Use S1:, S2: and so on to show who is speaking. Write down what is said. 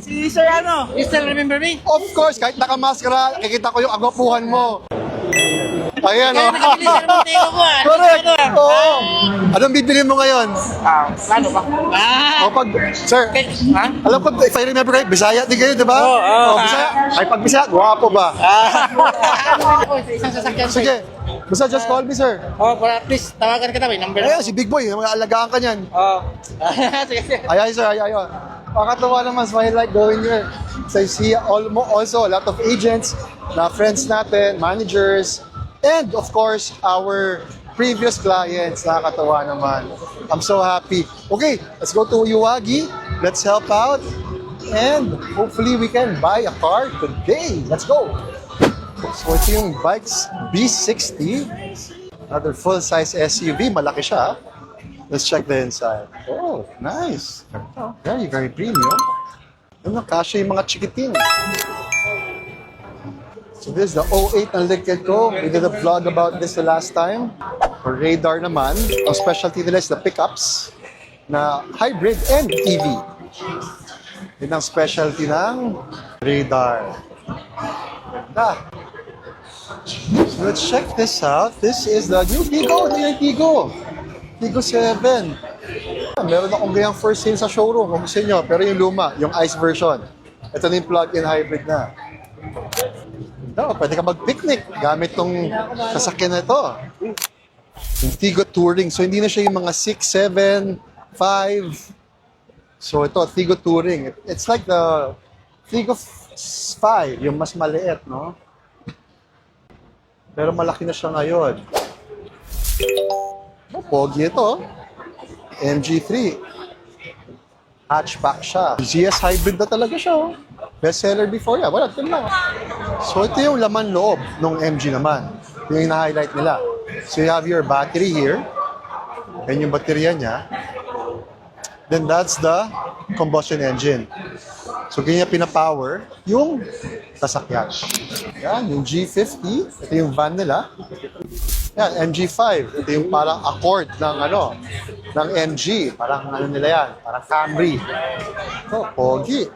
S1: Si Sir ano? You still remember me?
S2: Of course, kahit nakamaskara, nakikita ko yung agwapuhan mo. Ayan,
S1: Kaya
S2: oh.
S1: nakabili siya ng Montego ko ah.
S2: Correct.
S1: Ano, ah?
S2: Oo. Anong bibili mo ngayon?
S1: Plano ba?
S2: O pag, sir,
S1: Ha?
S2: alam ko, if I remember right, Bisaya din kayo, di ba?
S1: Oo, oo.
S2: Bisaya. Ay, pag Bisaya, guwapo ba?
S1: Ano ako sa isang sasakyan sir.
S2: Sige. Basta just call me, sir.
S1: Oh, para please, tawagan kita ba? Number
S2: Ayan, si Big Boy, mga alagaan ka niyan.
S1: Oh. Sige, sige.
S2: Ay, sir, ay. Pakatawa naman, so I like going here. So I see also a lot of agents na friends natin, managers, and of course, our previous clients. Nakakatawa naman. I'm so happy. Okay, let's go to Uwagi. Let's help out. And hopefully we can buy a car today. Let's go. So ito yung bikes B60. Another full-size SUV. Malaki siya. Let's check the inside. Oh, nice. Very, very premium. Ano, kasya yung mga chikitin. So this is the 08 na likid ko. We did a vlog about this the last time. For Radar naman, ang specialty nila is the pickups na hybrid and EV. Yun ang specialty ng Radar. Ganda. So let's check this out. This is the new Tigo. Ito yung Tigo. Tigo 7. Meron akong gayang first sale sa showroom kung gusto nyo. Pero yung luma, yung ICE version. Ito na yung plug-in hybrid na. No, pwede ka mag-picnic gamit tong sasakyan na ito. Yung Tigo Touring. So hindi na siya yung mga 6, 7, 5. So ito, Tigo Touring. It's like the Tigo 5, yung mas maliit, no? Pero malaki na siya ngayon. Oh, pogi ito. MG3. Hatchback siya. GS hybrid na talaga siya. Oh. Best seller before yan. Wala, ito lang. So ito yung laman loob ng MG naman. Yung na-highlight nila. So you have your battery here. Yan yung baterya niya. Then that's the combustion engine. So ganyan pinapower yung sasakyan. Yan, yung G50. Ito yung van nila. Yan, MG5. Ito yung parang Accord ng ng MG. Parang ano nila yan, parang Camry. Ito, pogi.